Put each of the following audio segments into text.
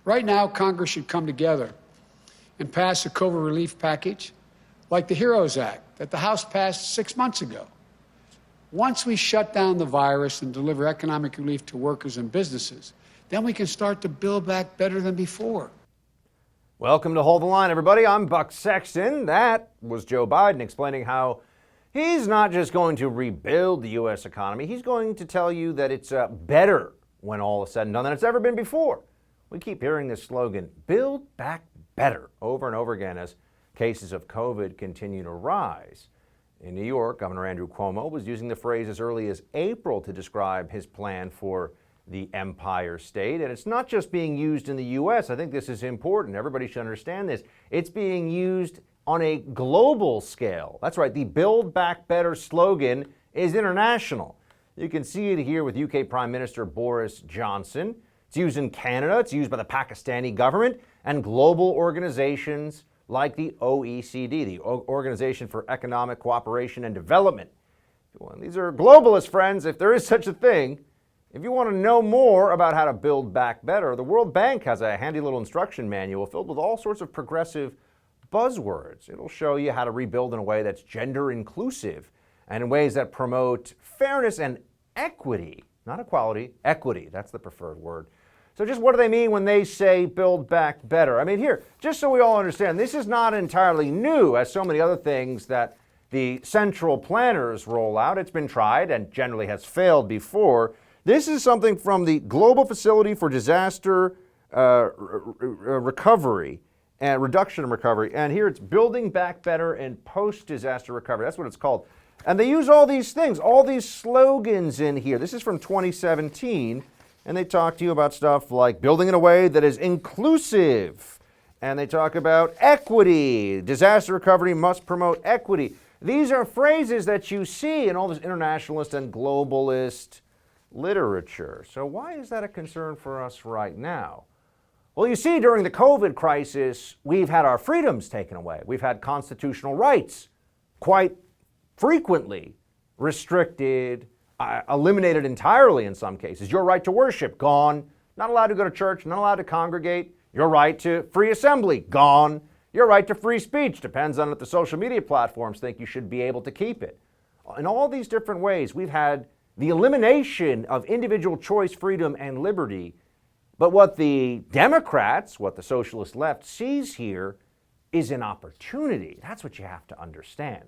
Right now, Congress should come together and pass a COVID relief package like the HEROES Act that the House passed 6 months ago. Once we shut down the virus and deliver economic relief to workers and businesses, then we can start to build back better than before. Welcome to Hold the Line, everybody. I'm Buck Sexton. That was Joe Biden explaining how he's not just going to rebuild the U.S. economy. He's going to tell you that it's better when all is said and done than it's ever been before. We keep hearing this slogan, build back better, over and over again as cases of COVID continue to rise. In New York, Governor Andrew Cuomo was using the phrase as early as April to describe his plan for the Empire State. And it's not just being used in the U.S. I think this is important. Everybody should understand this. It's being used on a global scale. That's right. The Build Back Better slogan is international. You can see it here with UK Prime Minister Boris Johnson. It's used in Canada. It's used by the Pakistani government and global organizations like the OECD, the Organization for Economic Cooperation and Development. Well, these are globalist friends, if there is such a thing. If you want to know more about how to build back better, the World Bank has a handy little instruction manual filled with all sorts of progressive buzzwords. It'll show you how to rebuild in a way that's gender inclusive and in ways that promote fairness and equity, not equality, equity. That's the preferred word. So just what do they mean when they say build back better? I mean, here, just so we all understand, this is not entirely new as so many other things that the central planners roll out. It's been tried and generally has failed before. This is something from the Global Facility for Disaster Recovery and Reduction and Recovery. And here it's Building Back Better and Post-Disaster Recovery. That's what it's called. And they use all these things, all these slogans in here. This is from 2017. And they talk to you about stuff like building in a way that is inclusive. And they talk about equity. Disaster recovery must promote equity. These are phrases that you see in all this internationalist and globalist literature. So why is that a concern for us right now? Well, you see, during the COVID crisis, we've had our freedoms taken away. We've had constitutional rights quite frequently restricted, eliminated entirely in some cases. Your right to worship, gone. Not allowed to go to church, not allowed to congregate. Your right to free assembly, gone. Your right to free speech, depends on if the social media platforms think you should be able to keep it. In all these different ways, we've had the elimination of individual choice, freedom, and liberty. But what the Democrats, what the socialist left sees here is an opportunity. That's what you have to understand.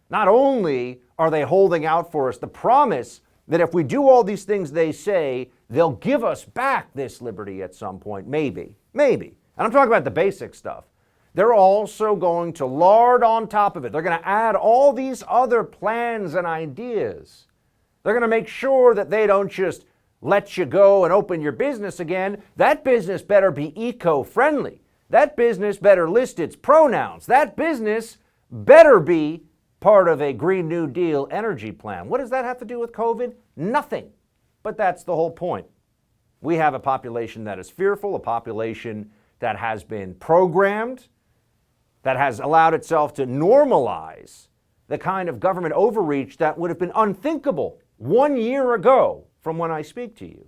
Not only are they holding out for us the promise that if we do all these things they say, they'll give us back this liberty at some point, maybe. And I'm talking about the basic stuff. They're also going to lard on top of it. They're going to add all these other plans and ideas. They're going to make sure that they don't just let you go and open your business again. That business better be eco-friendly. That business better list its pronouns. That business better be part of a Green New Deal energy plan. What does that have to do with COVID? Nothing. But that's the whole point. We have a population that is fearful, a population that has been programmed, that has allowed itself to normalize the kind of government overreach that would have been unthinkable 1 year ago from when I speak to you.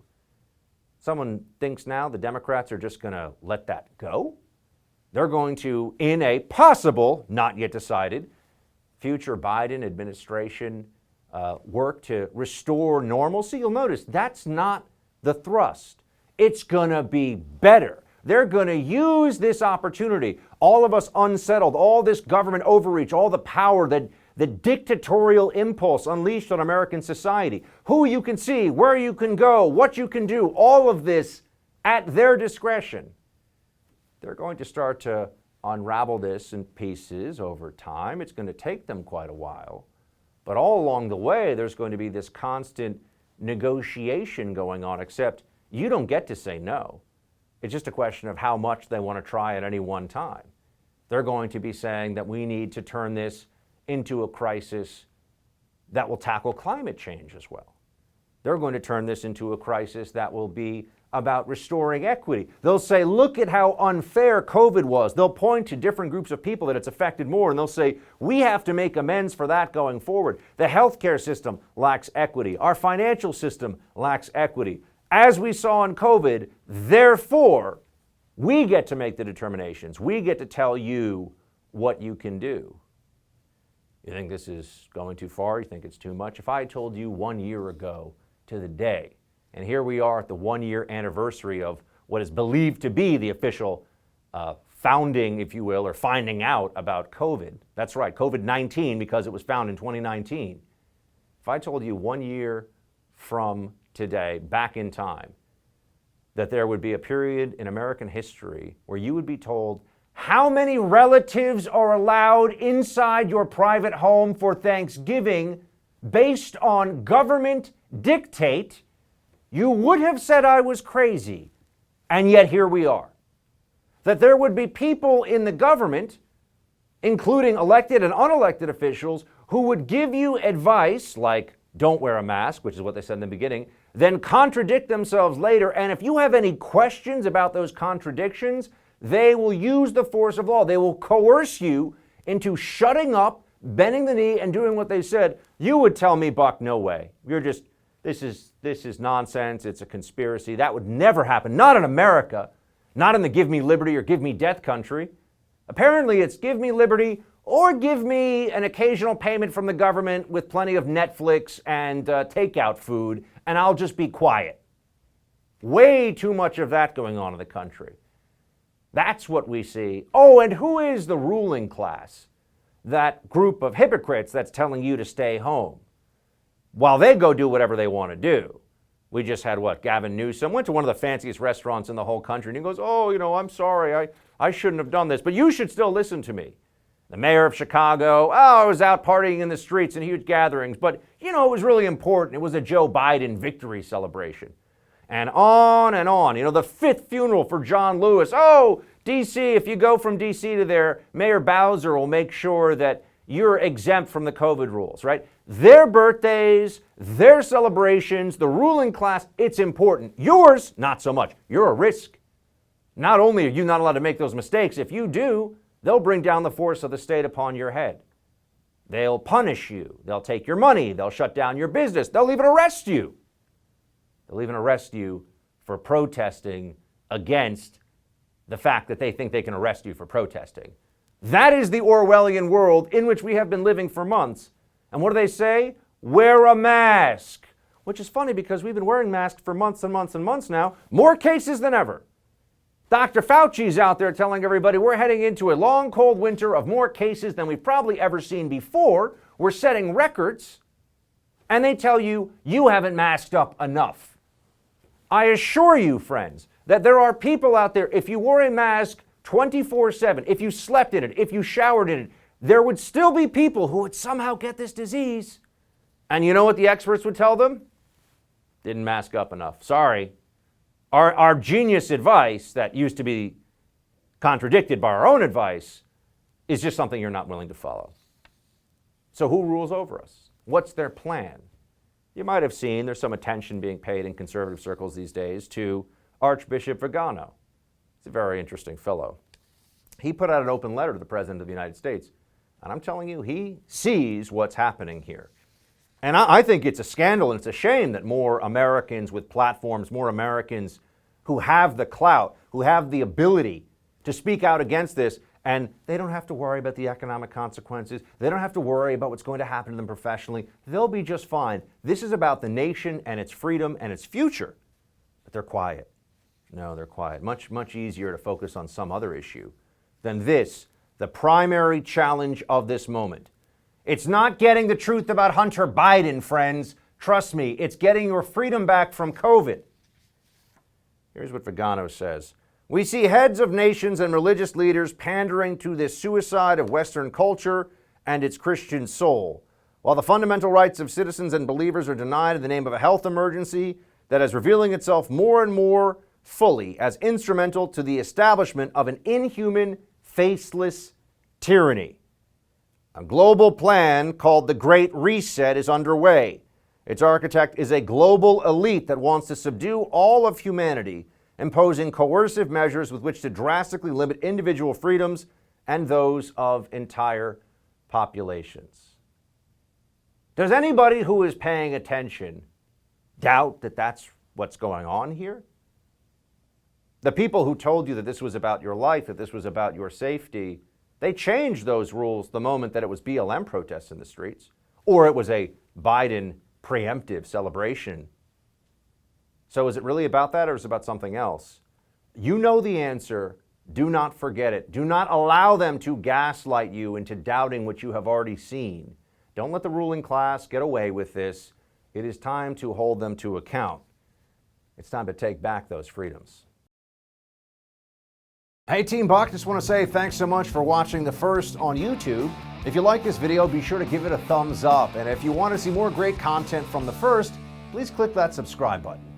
Someone thinks now the Democrats are just going to let that go? They're going to, in a possible, not yet decided, future Biden administration work to restore normalcy. You'll notice that's not the thrust. It's going to be better. They're going to use this opportunity, all of us unsettled, all this government overreach, all the power, the dictatorial impulse unleashed on American society, who you can see, where you can go, what you can do, all of this at their discretion. They're going to start to unravel this in pieces over time. It's going to take them quite a while. But all along the way, there's going to be this constant negotiation going on, except you don't get to say no. It's just a question of how much they want to try at any one time. They're going to be saying that we need to turn this into a crisis that will tackle climate change as well. They're going to turn this into a crisis that will be about restoring equity. They'll say, look at how unfair COVID was. They'll point to different groups of people that it's affected more, and they'll say, we have to make amends for that going forward. The healthcare system lacks equity. Our financial system lacks equity. As we saw in COVID, therefore, We get to make the determinations. We get to tell you what you can do. You think this is going too far? You think it's too much? If I told you 1 year ago to the day, and here we are at the 1 year anniversary of what is believed to be the official founding, if you will, or finding out about COVID. That's right, COVID-19, because it was found in 2019. If I told you 1 year from today, back in time, that there would be a period in American history where you would be told how many relatives are allowed inside your private home for Thanksgiving based on government dictate, you would have said I was crazy. And yet here we are. That there would be people in the government, including elected and unelected officials, who would give you advice like, don't wear a mask, which is what they said in the beginning, then contradict themselves later. And if you have any questions about those contradictions, they will use the force of law. They will coerce you into shutting up, bending the knee, and doing what they said. You would tell me, Buck, no way. This is nonsense. It's a conspiracy. That would never happen. Not in America. Not in the give me liberty or give me death country. Apparently it's give me liberty or give me an occasional payment from the government with plenty of Netflix and takeout food, and I'll just be quiet. Way too much of that going on in the country. That's what we see. Oh, and who is the ruling class? That group of hypocrites that's telling you to stay home while they go do whatever they want to do. We just had Gavin Newsom went to one of the fanciest restaurants in the whole country, and he goes, oh, I'm sorry, I shouldn't have done this, but you should still listen to me. The mayor of Chicago, I was out partying in the streets in huge gatherings, but, it was really important. It was a Joe Biden victory celebration. And on, the fifth funeral for John Lewis. Oh, D.C., if you go from D.C. to there, Mayor Bowser will make sure that you're exempt from the COVID rules, right? Their birthdays, their celebrations, the ruling class, it's important. Yours, not so much. You're a risk. Not only are you not allowed to make those mistakes, if you do, they'll bring down the force of the state upon your head. They'll punish you. They'll take your money. They'll shut down your business. They'll even arrest you. They'll even arrest you for protesting against the fact that they think they can arrest you for protesting. That is the Orwellian world in which we have been living for months. And what do they say? Wear a mask. Which is funny because we've been wearing masks for months and months and months now. More cases than ever. Dr. Fauci's out there telling everybody we're heading into a long, cold winter of more cases than we've probably ever seen before. We're setting records. And they tell you, you haven't masked up enough. I assure you, friends, that there are people out there, if you wore a mask 24/7, if you slept in it, if you showered in it, there would still be people who would somehow get this disease. And you know what the experts would tell them? Didn't mask up enough. Sorry. Our genius advice that used to be contradicted by our own advice is just something you're not willing to follow. So who rules over us? What's their plan? You might have seen there's some attention being paid in conservative circles these days to Archbishop Vigano. He's a very interesting fellow. He put out an open letter to the President of the United States, and I'm telling you, he sees what's happening here. And I think it's a scandal and it's a shame that more Americans with platforms, more Americans who have the clout, who have the ability to speak out against this, and they don't have to worry about the economic consequences. They don't have to worry about what's going to happen to them professionally. They'll be just fine. This is about the nation and its freedom and its future. But they're quiet. No, they're quiet. Much, much easier to focus on some other issue than this, the primary challenge of this moment. It's not getting the truth about Hunter Biden, friends. Trust me, it's getting your freedom back from COVID. Here's what Vigano says. We see heads of nations and religious leaders pandering to this suicide of Western culture and its Christian soul, while the fundamental rights of citizens and believers are denied in the name of a health emergency that is revealing itself more and more fully as instrumental to the establishment of an inhuman, faceless tyranny. A global plan called the Great Reset is underway. Its architect is a global elite that wants to subdue all of humanity, imposing coercive measures with which to drastically limit individual freedoms and those of entire populations. Does anybody who is paying attention doubt that that's what's going on here? The people who told you that this was about your life, that this was about your safety, they changed those rules the moment that it was BLM protests in the streets, or it was a Biden preemptive celebration. So is it really about that, or is it about something else? You know the answer. Do not forget it. Do not allow them to gaslight you into doubting what you have already seen. Don't let the ruling class get away with this. It is time to hold them to account. It's time to take back those freedoms. Hey Team Buck, just want to say thanks so much for watching The First on YouTube. If you like this video, be sure to give it a thumbs up. And if you want to see more great content from The First, please click that subscribe button.